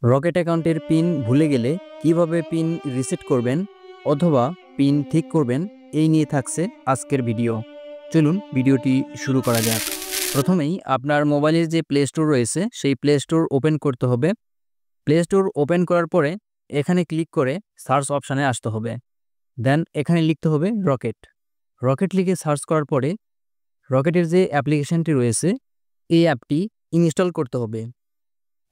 Rocket অ্যাকাউন্টের pin ভুলে গেলে কিভাবে পিন রিসেট করবেন অথবা পিন ঠিক করবেন এই নিয়ে থাকছে আজকের ভিডিও। চলুন ভিডিওটি শুরু করা যাক। প্রথমেই আপনার মোবাইলের যে প্লে স্টোর রয়েছে সেই প্লে স্টোর ওপেন করতে হবে। প্লে স্টোর ওপেন করার পরে এখানে ক্লিক করে সার্চ অপশানে আসতে হবে। দেন এখানে লিখতে হবে রকেট। রকেট লিখে সার্চ করার পরে রকেটের যে অ্যাপ্লিকেশনটি রয়েছে এই অ্যাপটি ইনস্টল করতে হবে।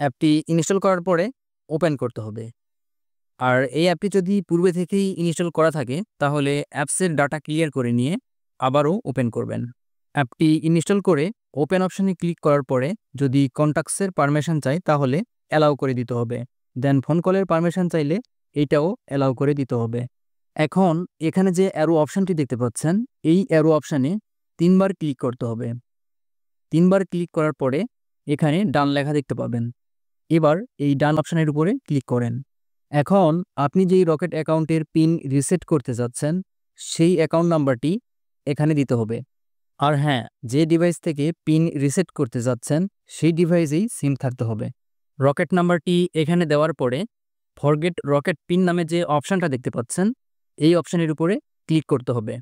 অ্যাপটি ইনস্টল করার পরে ওপেন করতে হবে। আর এই অ্যাপটি যদি পূর্বে থেকেই ইনস্টল করা থাকে তাহলে অ্যাপসের ডাটা ক্লিয়ার করে নিয়ে আবারও ওপেন করবেন। অ্যাপটি ইনস্টল করে ওপেন অপশানে ক্লিক করার পরে যদি কন্ট্যাক্টসের পারমিশন চাই তাহলে অ্যালাউ করে দিতে হবে। দেন ফোন কলের পারমিশন চাইলে এইটাও অ্যালাউ করে দিতে হবে। এখন এখানে যে অ্যারো অপশানটি দেখতে পাচ্ছেন এই অ্যারো অপশানে 3বার ক্লিক করতে হবে। 3বার ক্লিক করার পরে এখানে ডান লেখা দেখতে পাবেন। এবার এই ডান অপশানের উপরে ক্লিক করেন। এখন আপনি যেই রকেট অ্যাকাউন্টের পিন রিসেট করতে যাচ্ছেন সেই অ্যাকাউন্ট নাম্বারটি এখানে দিতে হবে। আর হ্যাঁ, যে ডিভাইস থেকে পিন রিসেট করতে যাচ্ছেন সেই ডিভাইসেই সিম থাকতে হবে। রকেট নাম্বারটি এখানে দেওয়ার পরে ফরগেট রকেট পিন নামে যে অপশানটা দেখতে পাচ্ছেন এই অপশানের উপরে ক্লিক করতে হবে।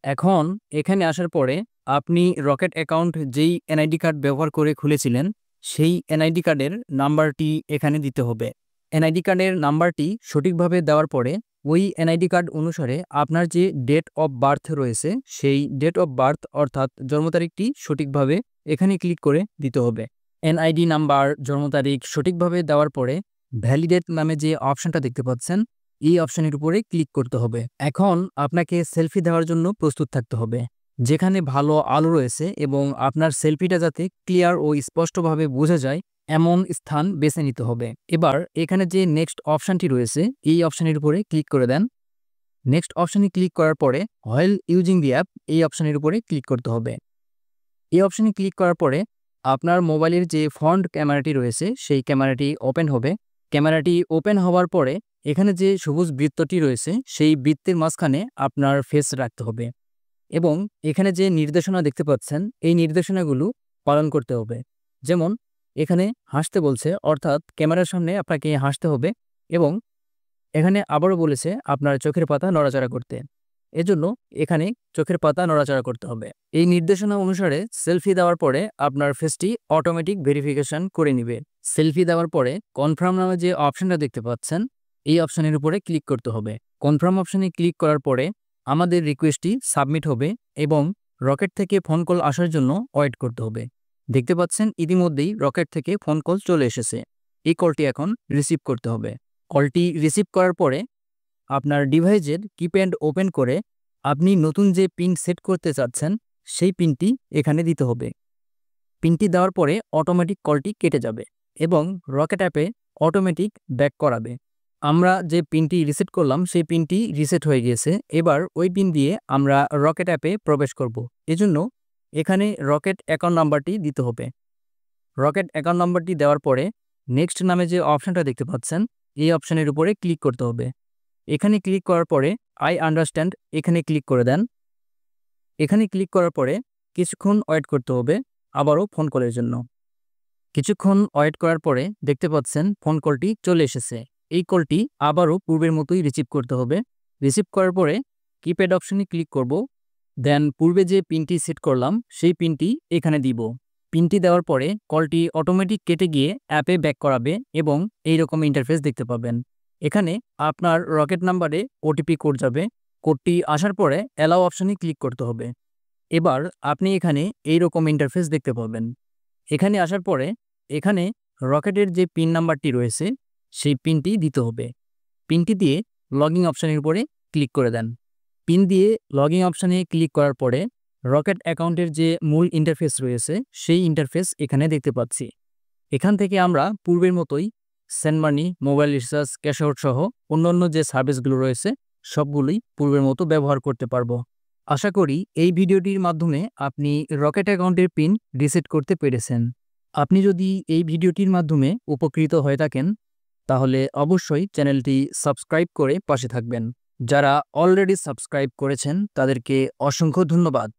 এখন এখানে আসার পরে আপনি রকেট অ্যাকাউন্ট যেই এনআইডি কার্ড ব্যবহার করে খুলেছিলেন সেই এনআইডি কার্ডের নাম্বারটি এখানে দিতে হবে। এনআইডি কার্ডের নাম্বারটি সঠিকভাবে দেওয়ার পরে ওই এনআইডি কার্ড অনুসারে আপনার যে ডেট অফ বার্থ রয়েছে সেই ডেট অফ বার্থ অর্থাৎ জন্ম তারিখটি সঠিকভাবে এখানে ক্লিক করে দিতে হবে। এনআইডি নাম্বার, জন্ম তারিখ সঠিকভাবে দেওয়ার পরে ভ্যালিডেট নামে যে অপশানটা দেখতে পাচ্ছেন এই অপশানের উপরে ক্লিক করতে হবে। এখন আপনাকে সেলফি দেওয়ার জন্য প্রস্তুত থাকতে হবে। যেখানে ভালো আলো রয়েছে এবং আপনার সেলফিটা যাতে ক্লিয়ার ও স্পষ্টভাবে বোঝা যায় এমন স্থান বেছে নিতে হবে। এবার এখানে যে নেক্সট অপশানটি রয়েছে এই অপশানের উপরে ক্লিক করে দেন। নেক্সট অপশানে ক্লিক করার পরে হোয়াইল ইউজিং দি অ্যাপ এই অপশানের উপরে ক্লিক করতে হবে। এই অপশানে ক্লিক করার পরে আপনার মোবাইলের যে ফ্রন্ট ক্যামেরাটি রয়েছে সেই ক্যামেরাটি ওপেন হবে। ক্যামেরাটি ওপেন হওয়ার পরে এখানে যে সবুজ বৃত্তটি রয়েছে সেই বৃত্তের মাঝখানে আপনার ফেস রাখতে হবে এবং এখানে যে নির্দেশনা দেখতে পাচ্ছেন এই নির্দেশনাগুলো পালন করতে হবে। যেমন এখানে হাসতে বলছে, অর্থাৎ ক্যামেরার সামনে আপনাকে হাসতে হবে এবং এখানে আবারও বলেছে আপনার চোখের পাতা নড়াচড়া করতে। এজন্য এখানে চোখের পাতা নড়াচড়া করতে হবে। এই নির্দেশনা অনুসারে সেলফি দেওয়ার পরে আপনার ফেসটি অটোমেটিক ভেরিফিকেশন করে নিবে। সেলফি দেওয়ার পরে কনফার্ম নামে যে অপশানটা দেখতে পাচ্ছেন এই অপশানের উপরে ক্লিক করতে হবে। কনফার্ম অপশানে ক্লিক করার পরে আমাদের রিকোয়েস্টটি সাবমিট হবে এবং রকেট থেকে ফোন কল আসার জন্য ওয়েট করতে হবে। দেখতে পাচ্ছেন ইতিমধ্যেই রকেট থেকে ফোন কল চলে এসেছে। এই কলটি এখন রিসিভ করতে হবে। কলটি রিসিভ করার পরে আপনার ডিভাইসের কিপ্যাড ওপেন করে আপনি নতুন যে পিন সেট করতে চাচ্ছেন সেই পিনটি এখানে দিতে হবে। পিনটি দেওয়ার পরে অটোমেটিক কলটি কেটে যাবে এবং রকেট অ্যাপে অটোমেটিক ব্যাক করাবে। আমরা যে পিনটি রিসেট করলাম সেই পিনটি রিসেট হয়ে গিয়েছে। এবার ওই পিন দিয়ে আমরা রকেট অ্যাপে প্রবেশ করব। এজন্য এখানে রকেট অ্যাকাউন্ট নাম্বারটি দিতে হবে। রকেট অ্যাকাউন্ট নাম্বারটি দেওয়ার পরে নেক্সট নামে যে অপশানটা দেখতে পাচ্ছেন এই অপশানের উপরে ক্লিক করতে হবে। এখানে ক্লিক করার পরে আই আন্ডারস্ট্যান্ড এখানে ক্লিক করে দেন। এখানে ক্লিক করার পরে কিছুক্ষণ ওয়েট করতে হবে আবারও ফোন কলের জন্য। কিছুক্ষণ ওয়েট করার পরে দেখতে পাচ্ছেন ফোন কলটি চলে এসেছে। এই কলটি আবারও পূর্বের মতোই রিসিভ করতে হবে। রিসিভ করার পরে কিপ্যাড অপশানে ক্লিক করব। দেন পূর্বে যে পিনটি সেট করলাম সেই পিনটি এখানে দিব। পিনটি দেওয়ার পরে কলটি অটোমেটিক কেটে গিয়ে অ্যাপে ব্যাক করাবে এবং এইরকম ইন্টারফেস দেখতে পাবেন। এখানে আপনার রকেট নাম্বারে ওটিপি কোড যাবে। কোডটি আসার পরে অ্যালাউ অপশানে ক্লিক করতে হবে। এবার আপনি এখানে এইরকম ইন্টারফেস দেখতে পাবেন। এখানে আসার পরে এখানে রকেটের যে পিন নাম্বারটি রয়েছে সেই পিনটি দিতে হবে। পিনটি দিয়ে লগইন অপশানের উপরে ক্লিক করে দেন। পিন দিয়ে লগইন অপশানে ক্লিক করার পরে রকেট অ্যাকাউন্টের যে মূল ইন্টারফেস রয়েছে সেই ইন্টারফেস এখানে দেখতে পাচ্ছি। এখান থেকে আমরা পূর্বের মতোই send money, mobile recharge, cash out সহ অন্যান্য যে সার্ভিসগুলো রয়েছে সবগুলোই পূর্বের মতো ব্যবহার করতে পারবো। আশা করি এই ভিডিওটির মাধ্যমে আপনি রকেট অ্যাকাউন্টের পিন রিসেট করতে পেরেছেন। আপনি যদি এই ভিডিওটির মাধ্যমে উপকৃত হয়ে থাকেন তাহলে অবশ্যই চ্যানেলটি সাবস্ক্রাইব করে পাশে থাকবেন। যারা অলরেডি সাবস্ক্রাইব করেছেন তাদেরকে অসংখ্য ধন্যবাদ।